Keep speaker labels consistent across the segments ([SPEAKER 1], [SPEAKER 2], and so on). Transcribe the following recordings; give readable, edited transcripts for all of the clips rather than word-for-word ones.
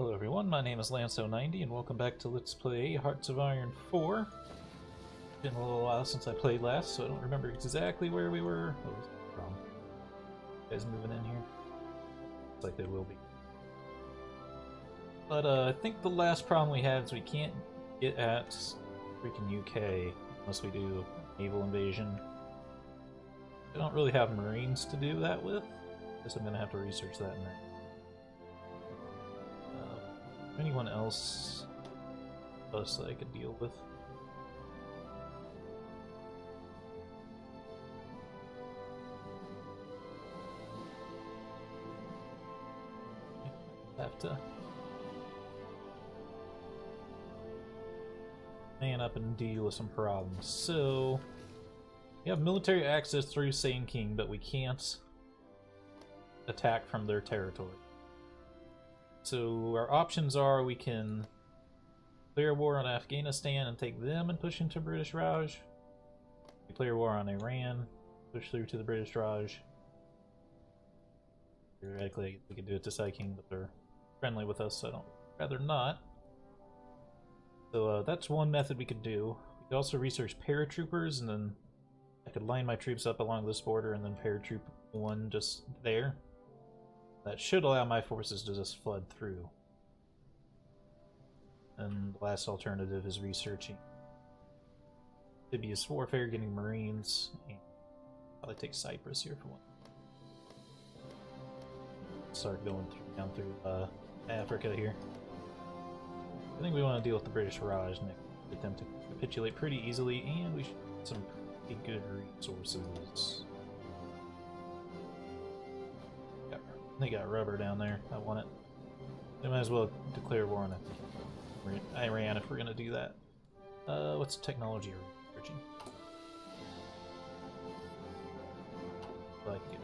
[SPEAKER 1] Hello everyone, my name is Lanso90 and welcome back to Let's Play Hearts of Iron 4. It's been a little while since I played last, so I don't remember exactly where we were. Oh, this is the problem. You guys moving in here? Looks like they will be. But I think the last problem we had is we can't get at freaking UK unless we do naval invasion. I don't really have Marines to do that with. Guess I'm gonna have to research that in there. Anyone else that I could deal with? Have to man up and deal with some problems. So we have military access through Sane King, but we can't attack from their territory. So our options are we can declare war on Afghanistan and take them and push into British Raj. Declare war on Iran, push through to the British Raj. Theoretically, we could do it to Sai King, but they're friendly with us, so I'd rather not. So that's one method we could do. We could also research paratroopers, and then I could line my troops up along this border and then paratroop one just there. That should allow my forces to just flood through. And the last alternative is researching amphibious warfare, getting Marines, and probably take Cyprus here for one. Start going down through Africa here. I think we want to deal with the British Raj next. Get them to capitulate pretty easily, and we should get some pretty good resources. They got rubber down there. I want it. They might as well declare war on Iran if we're gonna do that. What's technology are we researching? Like it.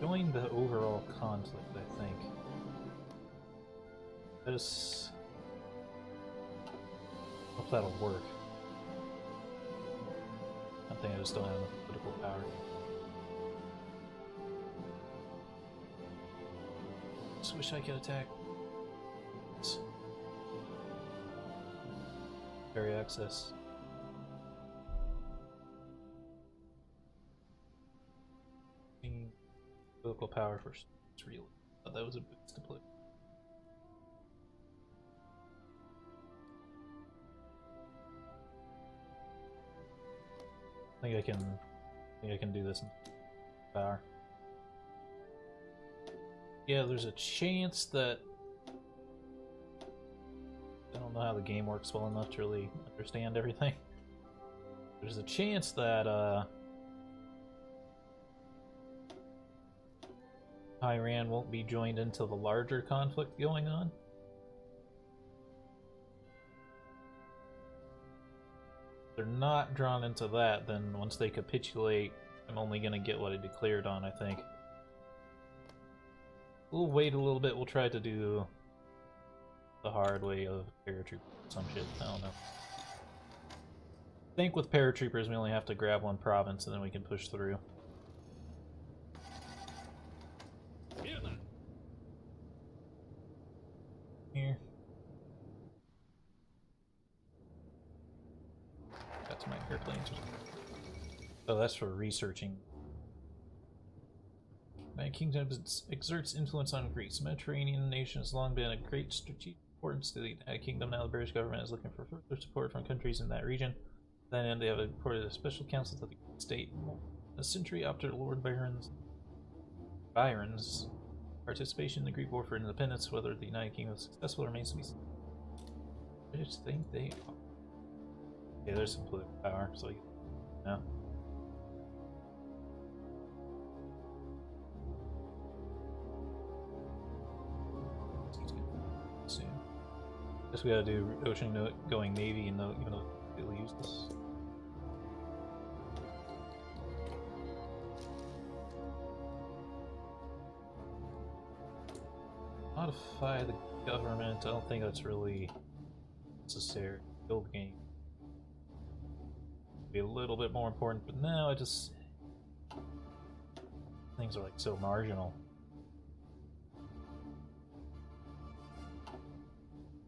[SPEAKER 1] Join the overall conflict, I think. I just hope that'll work. I think I just don't have enough political power. Just wish I could attack. Carry access. Political power first. It's real. Thought that was a boost to play. I think I can do this in power. Yeah, there's a chance that I don't know how the game works well enough to really understand everything. There's a chance that Iran won't be joined into the larger conflict going on. If they're not drawn into that, then once they capitulate, I'm only going to get what I declared on, I think. We'll wait a little bit, we'll try to do the hard way of paratroopers or some shit, I don't know. I think with paratroopers we only have to grab one province and then we can push through. Here. That's my airplanes. Oh, that's for researching. My kingdom exerts influence on Greece. The Mediterranean nation has long been a great strategic importance to the United Kingdom. Now the British government is looking for further support from countries in that region. Then and they have appointed a special council to the state. A century after Lord Byron's participation in the Greek War for Independence, whether the United Kingdom is successful remains to be seen. I just think they are. Yeah, there's some political power, so you know. Soon. Guess we gotta do ocean-going navy, and even though it'll use this. Modify the government. I don't think that's really necessary. Build game. Be a little bit more important, but now I just... things are like so marginal.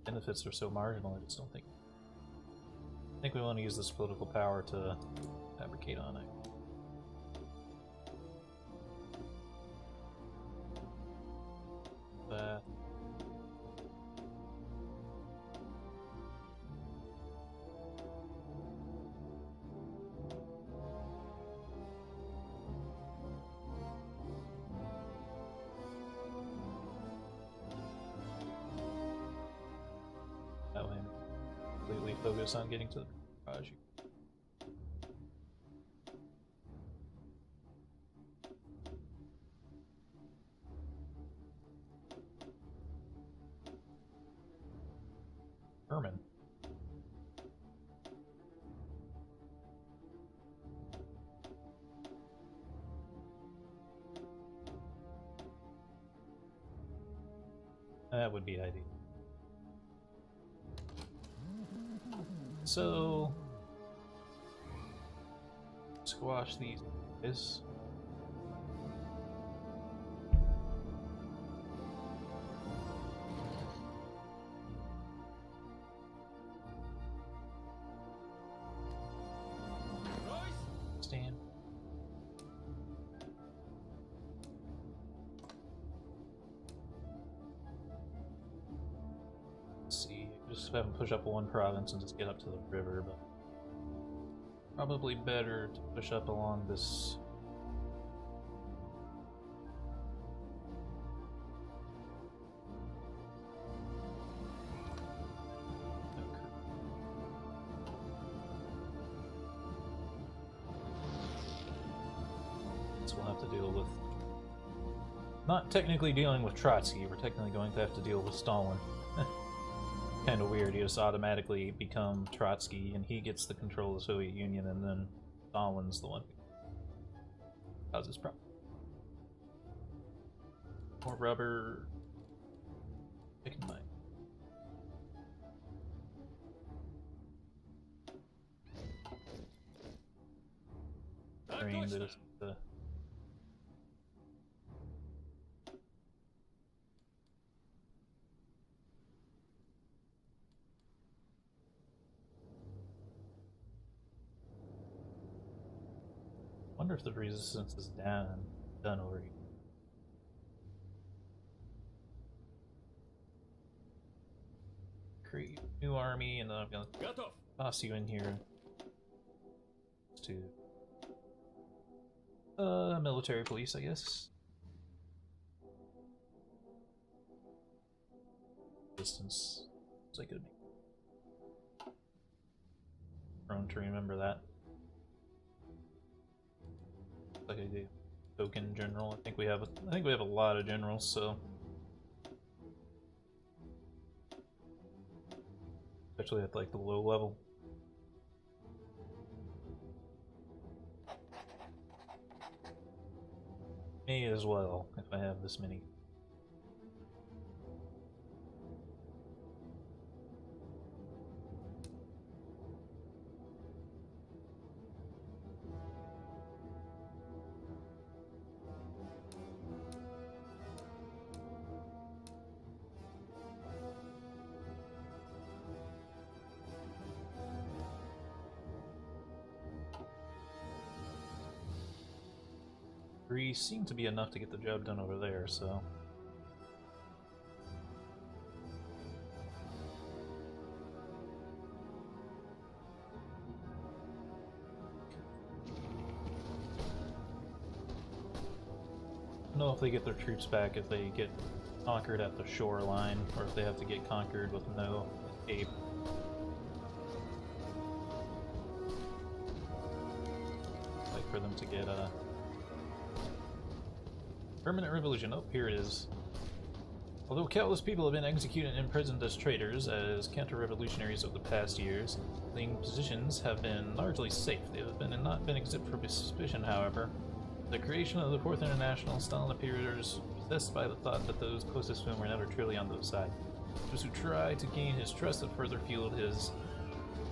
[SPEAKER 1] Benefits are so marginal, I just don't think... I think we want to use this political power to fabricate on it. That way I'm completely focused on getting to the garage. Herman. That would be ideal. So, squash these guys. Stand. Let's see, just have them push up one province and just get up to the river, but probably better to push up along this. So we'll have to deal with, not technically dealing with Trotsky, we're technically going to have to deal with Stalin. Kind of weird, you just automatically become Trotsky and he gets the control of the Soviet Union, and then Stalin's the one who causes problems. More rubber. Chicken mine. Train that is the I wonder if the resistance is done over here. Create a new army, and then I'm gonna toss you in here to military police, I guess. Distance. So I could make prone to remember that. Like I do. Token general. I think we have a lot of generals, so especially at like the low level. Me as well, if I have this many. Three seem to be enough to get the job done over there, so. I don't know if they get their troops back if they get conquered at the shoreline, or if they have to get conquered with no escape. Like for them to get permanent revolution. Oh, here it is. Although countless people have been executed and imprisoned as traitors, as counter-revolutionaries of the past years, the positions have been largely safe. They have not been exempt from suspicion, however. The creation of the Fourth International, Stalin appears possessed by the thought that those closest to him were never truly on those sides. Those who try to gain his trust have further fueled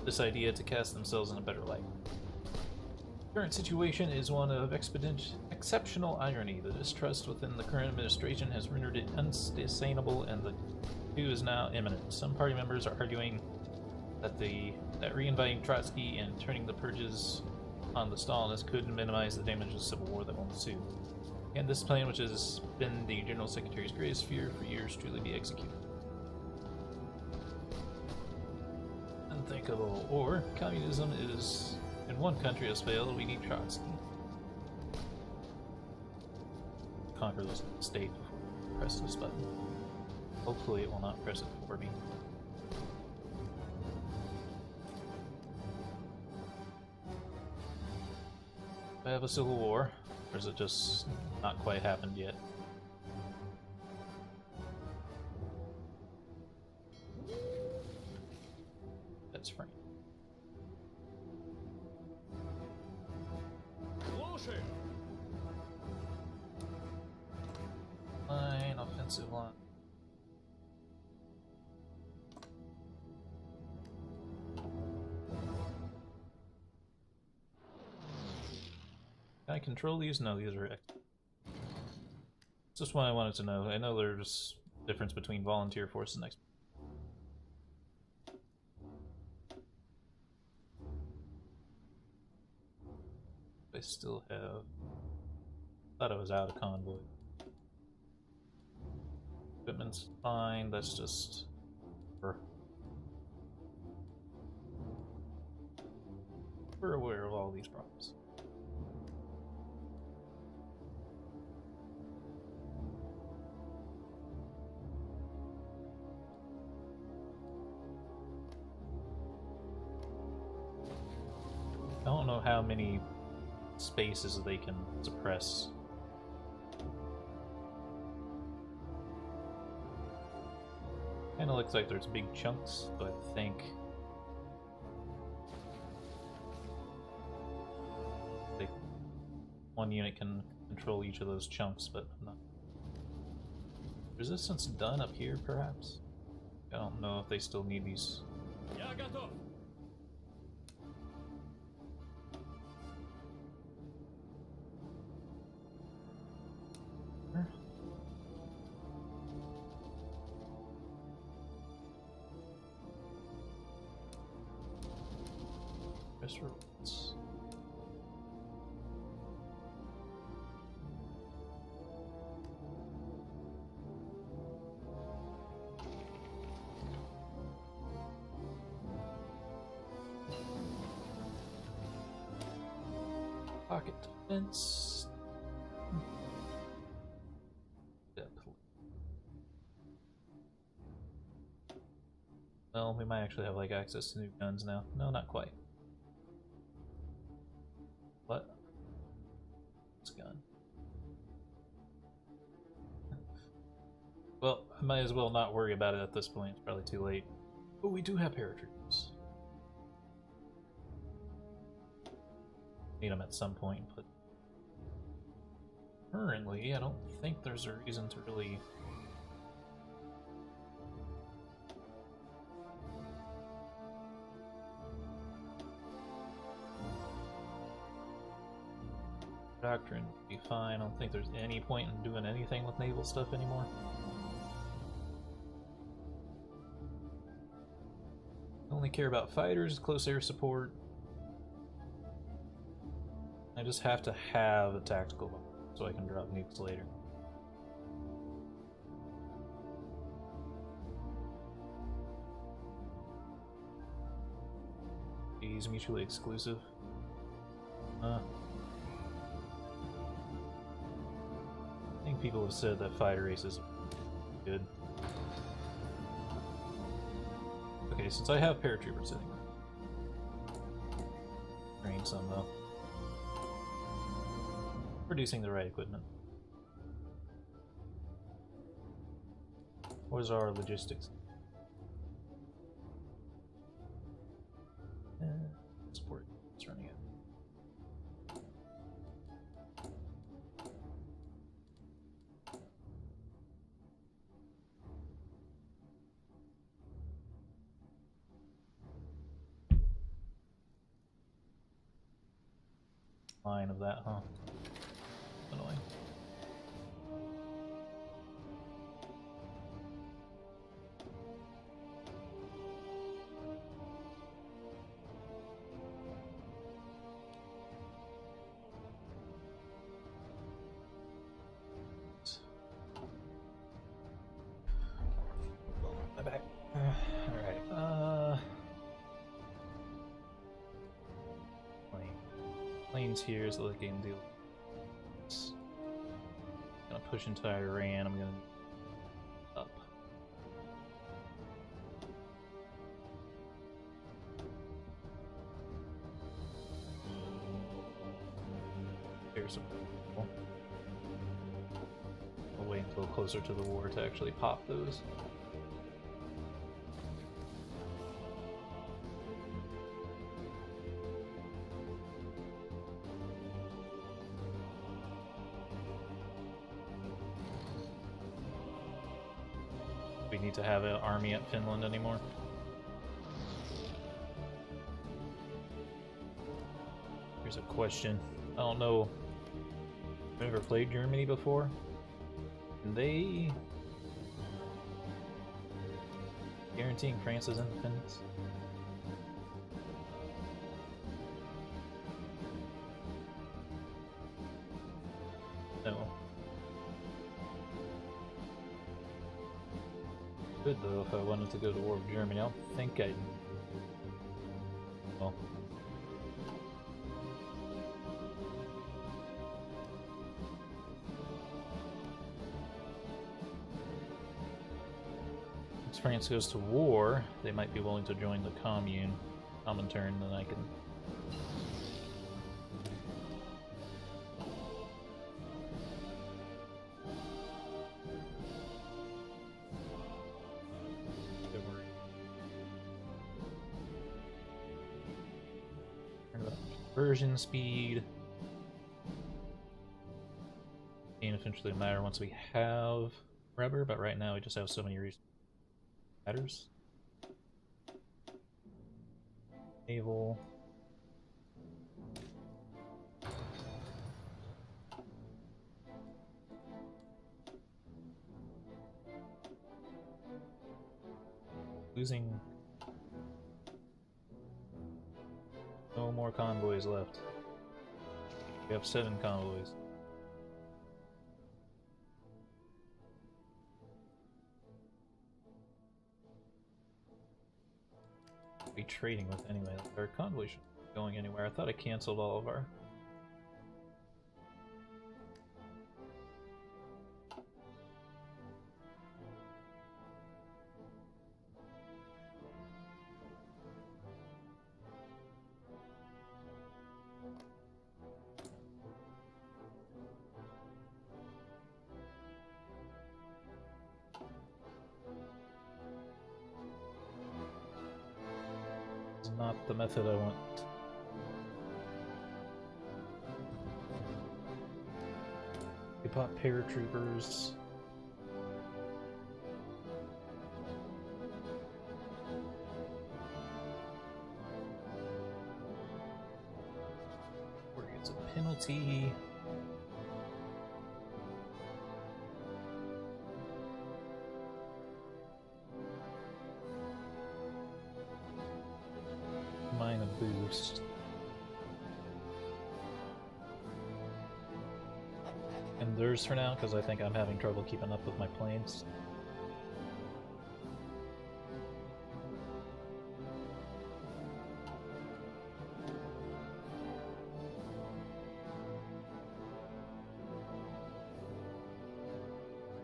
[SPEAKER 1] this idea to cast themselves in a better light. The current situation is one of exceptional irony. The distrust within the current administration has rendered it unsustainable, and the coup is now imminent. Some party members are arguing that re-inviting Trotsky and turning the purges on the Stalinists could minimize the damage of the civil war that will ensue. Can this plan, which has been the General Secretary's greatest fear for years, truly be executed? Unthinkable. Or, communism is... in one country has failed, we need Trotsky. Conquer this state before we press this button. Hopefully it will not press it for me. Do I have a civil war? Or is it just not quite happened yet? That's frank. Line, offensive line. Can I control these? No, these are... That's just what I wanted to know. I know there's a difference between volunteer force and expert. I still have... thought I was out of convoy. Equipment's fine, that's just... We're aware of all these problems. I don't know how many spaces they can suppress. Kinda looks like there's big chunks, but I think one unit can control each of those chunks, but I'm not. Resistance done up here, perhaps? I don't know if they still need these. Restaurants. Pocket defense. Well, we might actually have like access to new guns now. No, not quite. What? This gun. Well, I might as well not worry about it at this point. It's probably too late. But we do have paratroopers. Need them at some point, but currently I don't think there's a reason to really doctrine would be fine. I don't think there's any point in doing anything with naval stuff anymore. I only care about fighters, close air support. I just have to have a tactical bomb so I can drop nukes later. These mutually exclusive. I think people have said that fighter races are good. Okay, since I have paratroopers sitting there. Train some though. Producing the right equipment. What is our logistics? Support. It's running it. line of that, huh? Annoying. My back. Alright, planes here so they can do. Gonna push into Iran. I'm gonna up. Here's some. I'll wait until closer to the war to actually pop those. We need to have an army at Finland anymore. Here's a question. I don't know. I've never played Germany before. And they guaranteeing France's independence? No. Good though if I wanted to go to war with Germany. I don't think I'd. Well. Once France goes to war, they might be willing to join the Commune. Comintern, then I can. Conversion speed. Game eventually matter once we have rubber, but right now we just have so many matters. Naval. Losing. No more convoys left. We have 7 convoys. What are we trading with anyway? Our convoys shouldn't be going anywhere. I thought I canceled all of our. Not the method I want. We bought paratroopers. Where gets a penalty. Boost. And theirs for now, because I think I'm having trouble keeping up with my planes.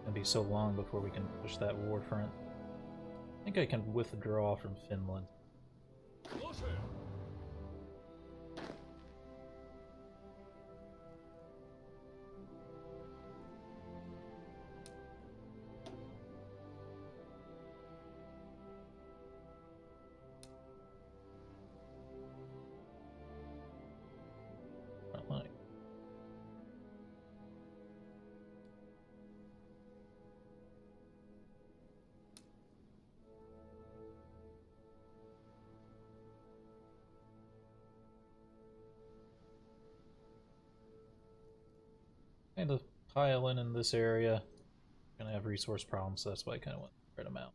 [SPEAKER 1] It'll be so long before we can push that war front. I think I can withdraw from Finland. kind of piling in this area. Gonna have resource problems, so that's why I kind of want to spread them out.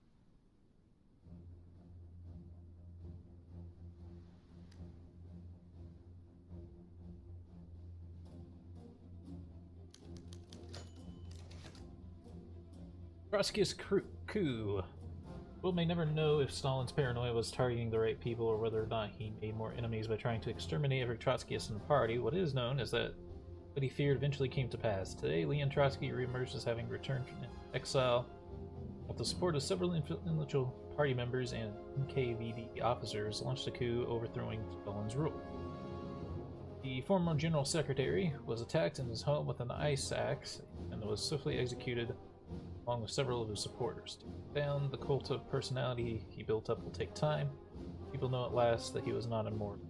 [SPEAKER 1] Trotskyist coup. We'll may never know if Stalin's paranoia was targeting the right people or whether or not he made more enemies by trying to exterminate every Trotskyist in the party. What is known is that what he feared eventually came to pass. Today, Leon Trotsky reemerged as having returned from exile with the support of several influential party members and NKVD officers, launched a coup overthrowing Stalin's rule. The former general secretary was attacked in his home with an ice axe and was swiftly executed along with several of his supporters. Down the cult of personality he built up will take time. People know at last that he was not immortal.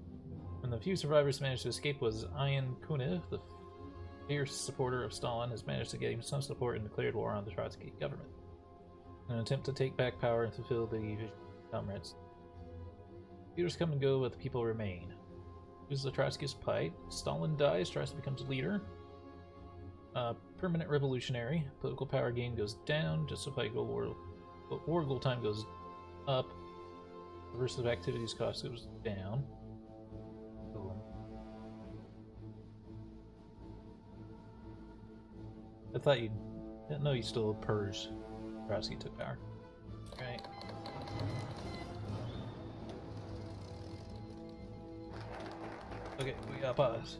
[SPEAKER 1] When the few survivors managed to escape was Ian Kunev, the fierce supporter of Stalin, has managed to gain some support and declared war on the Trotsky government. In an attempt to take back power and fulfill the vision of comrades. Leaders come and go, but the people remain. Who's the Trotskyist plight? Stalin dies, Trotsky becomes leader. Permanent revolutionary. Political power gain goes down. Justified war goal time goes up. Diversity of activities cost goes down. Cool. I thought you didn't know you still purged. Trotsky took power. Right. Okay, we got pause.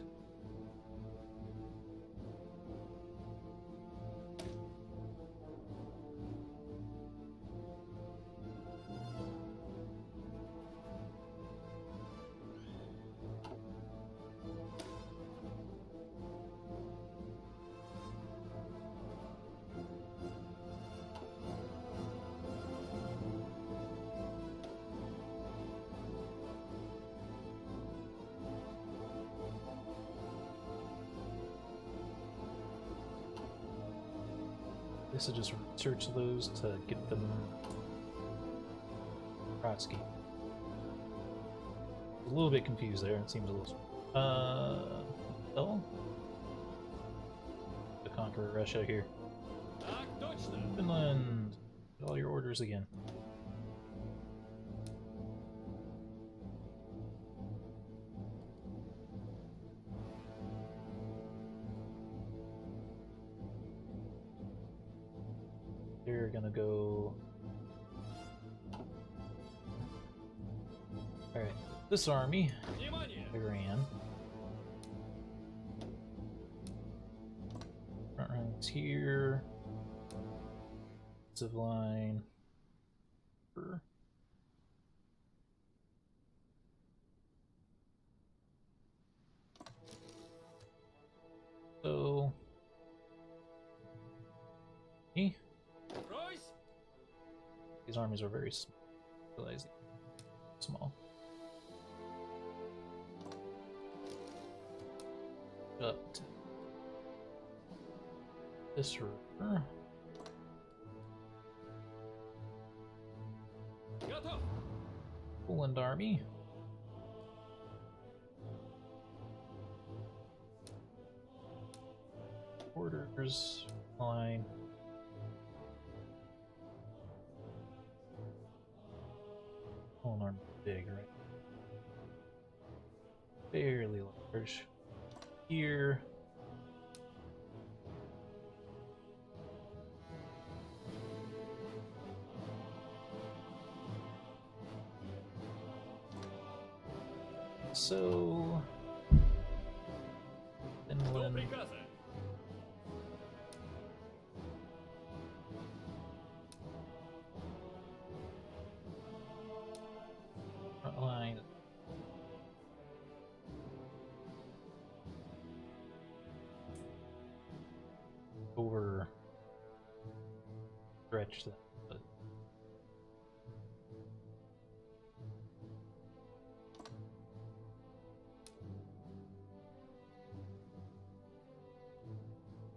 [SPEAKER 1] This will just search those to get them Trotsky. A little bit confused there. It seems a little. To conquer Russia here. Finland, get all your orders again. They're gonna go. Alright, this army, Iran. Front ranks here. Defensive line. So. Me? These armies are very small. Up to this river. Poland army. Orders line. Poland army big, right? Fairly large. Here. So Finland. Front line. Over stretch that, but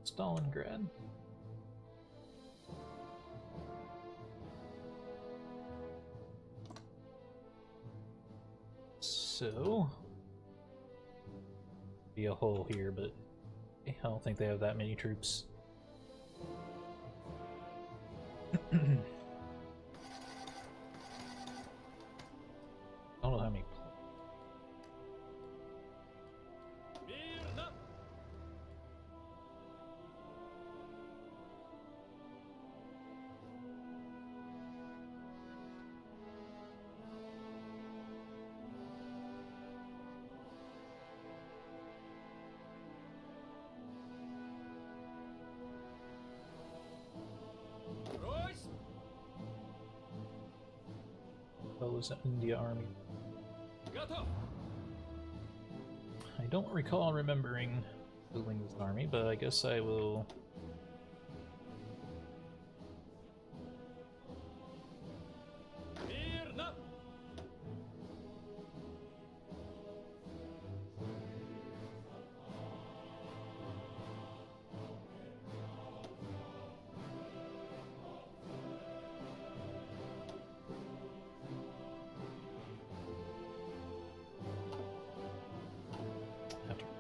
[SPEAKER 1] Stalingrad. So be a hole here, but I don't think they have that many troops. I don't know how many. Was an India army. I don't recall remembering building this army, but I guess I will.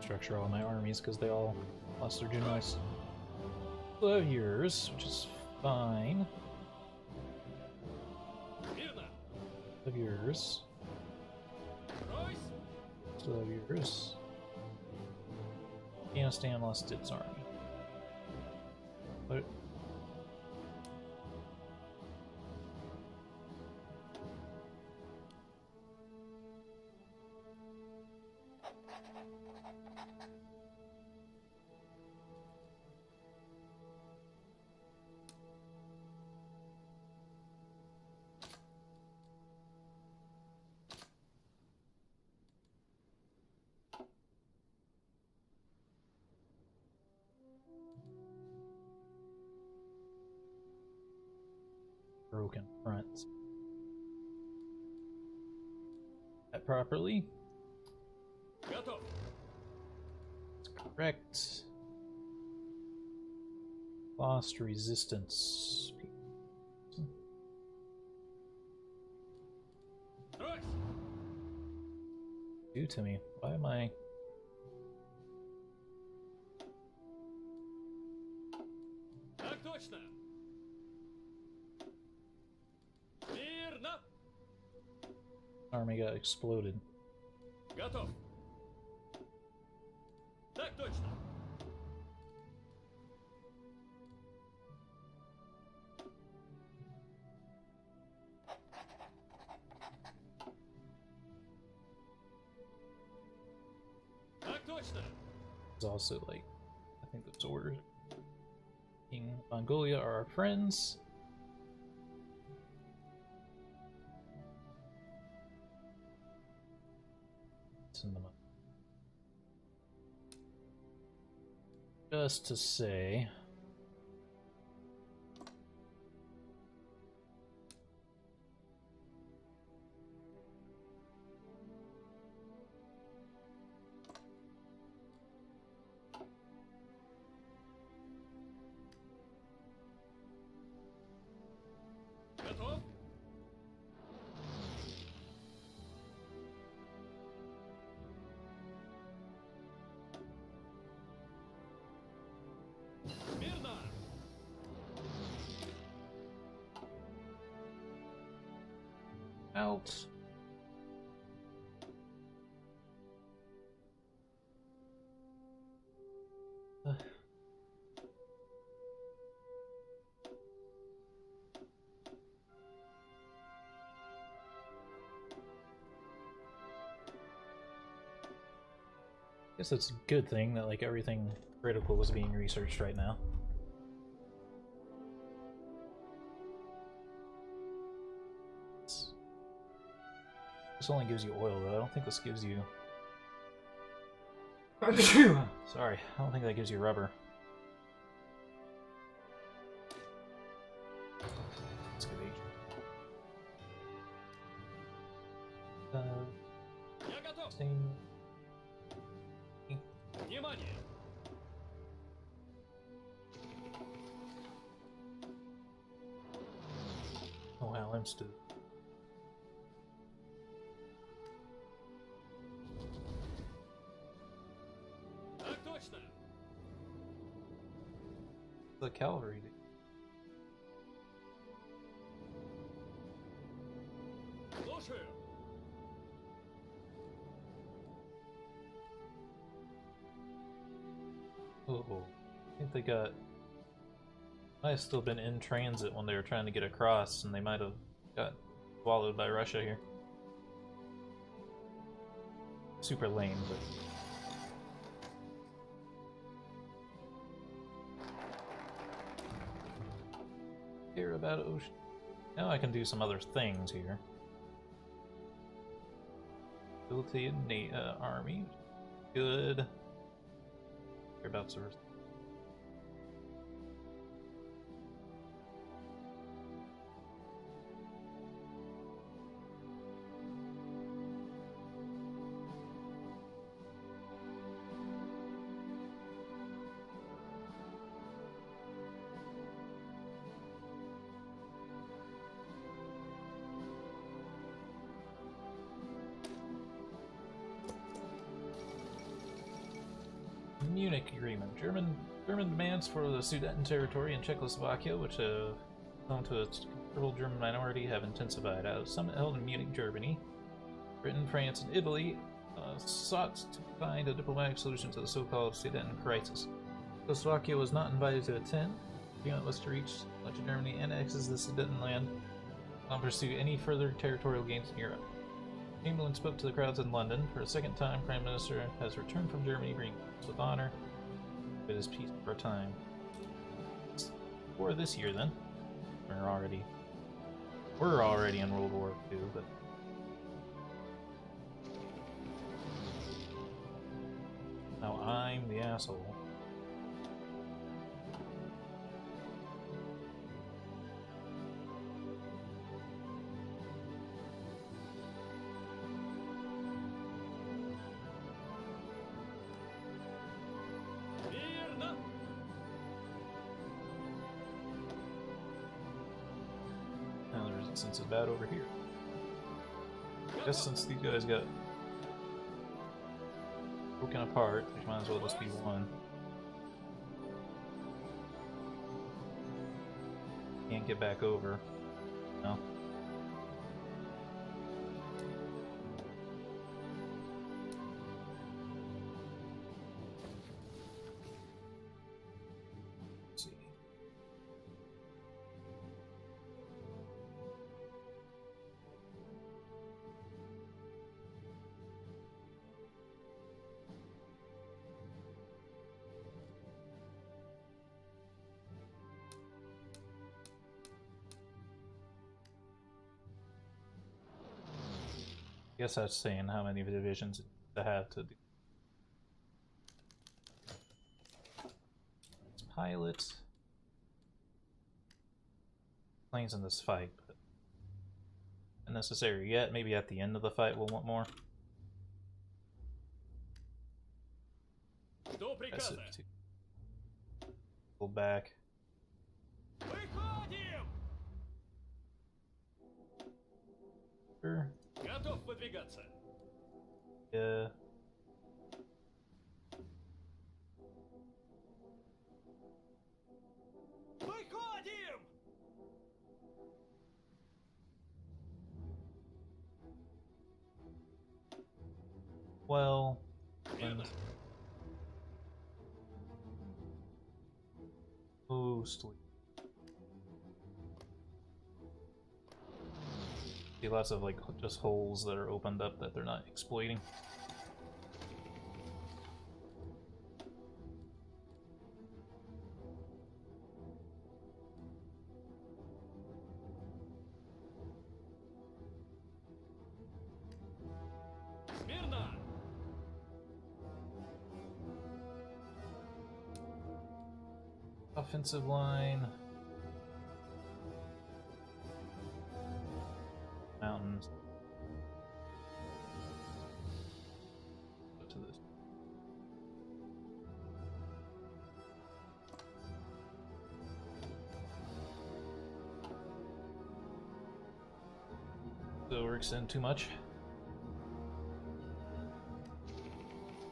[SPEAKER 1] Structure all my armies because they all lost their generals. Still have yours, which is fine. Have yours. Still have yours. Afghanistan lost its army. What? Broken fronts. That properly. That's correct. Lost resistance. Do to me. Why am I? Army got exploded. Готов. Так точно. Так точно. It's also like, I think those orders. King Mongolia are our friends. In them up. Just to say, Готов? Out. Guess it's a good thing that like everything critical was being researched right now. This only gives you oil, though. I don't think this gives you... Sorry, I don't think that gives you rubber. Excavation. Same. Oh wow, I'm still... The cavalry do? Oh, I think they got... Might have still been in transit when they were trying to get across, and they might have got swallowed by Russia here. Super lame, but... Care about ocean. Now I can do some other things here. Ability in army. Good. Care about service. Munich Agreement. German demands for the Sudeten territory in Czechoslovakia, which have belong to a considerable German minority, have intensified. At a summit held in Munich, Germany, Britain, France, and Italy sought to find a diplomatic solution to the so-called Sudeten crisis. Czechoslovakia was not invited to attend. The agreement was to reach much of Germany annexes the Sudeten land and pursue any further territorial gains in Europe. Chamberlain spoke to the crowds in London. For a second time, Prime Minister has returned from Germany, bringing peace with honor. It is peace for a time. For this year, then, we're already in World War II, but now I'm the asshole. Since it's bad over here. I guess since these guys got broken apart, which might as well just be one. Can't get back over. No. I guess that's saying how many divisions to have to do. Let's pilot planes in this fight, but unnecessary yet. Maybe at the end of the fight we'll want more. That's it too. Pull back. Sure.
[SPEAKER 2] Готов выдвигаться.
[SPEAKER 1] Yeah.
[SPEAKER 2] Выходим!
[SPEAKER 1] Well, and mostly. See lots of like just holes that are opened up that they're not exploiting.
[SPEAKER 2] Смирно!
[SPEAKER 1] Offensive line. Mountains. Go to this. So we're extending too much.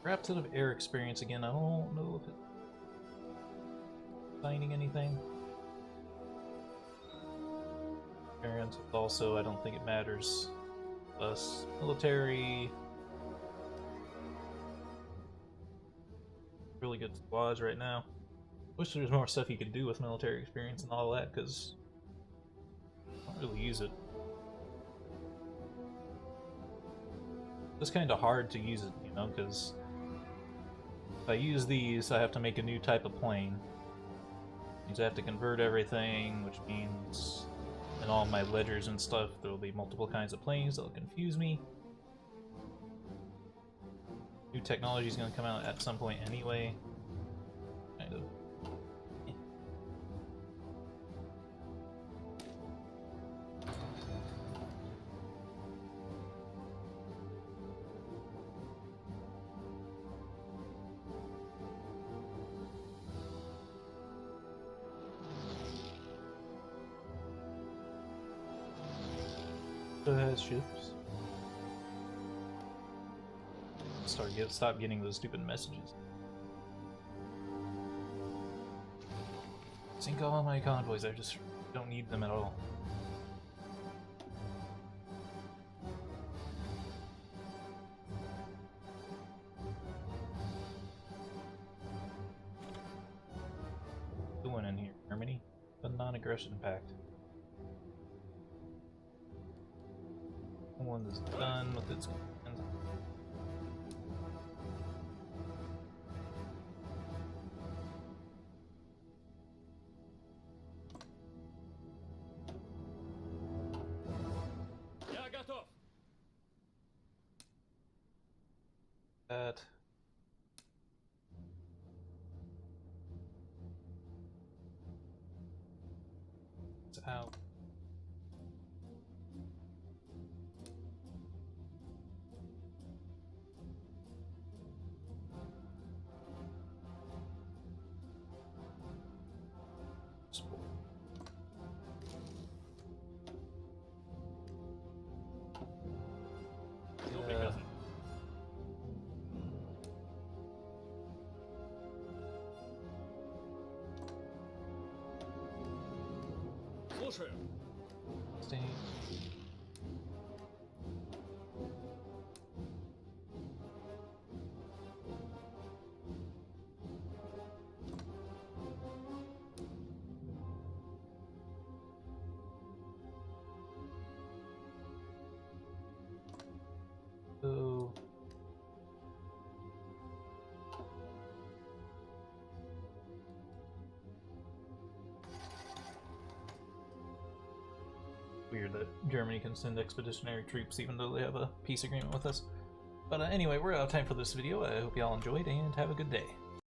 [SPEAKER 1] Perhaps out of air experience again. I don't know if it finding anything. Experience also, I don't think it matters. Plus, military. Really good squads right now. Wish there was more stuff you could do with military experience and all that, because I don't really use it. It's kind of hard to use it, you know, because if I use these, I have to make a new type of plane. Means I have to convert everything, which means in all my ledgers and stuff, there will be multiple kinds of planes that'll confuse me. New technology is going to come out at some point anyway. Kind of. Who has ships? Stop getting those stupid messages. Sink all my convoys, I just don't need them at all. Who went in here? Germany? The non-aggression pact. One is done with its command.
[SPEAKER 2] Я готов.
[SPEAKER 1] That. It's out.
[SPEAKER 2] Что приказано? Слушаю.
[SPEAKER 1] Stay. So weird that Germany can send expeditionary troops even though they have a peace agreement with us. But anyway, we're out of time for this video. I hope y'all enjoyed and have a good day.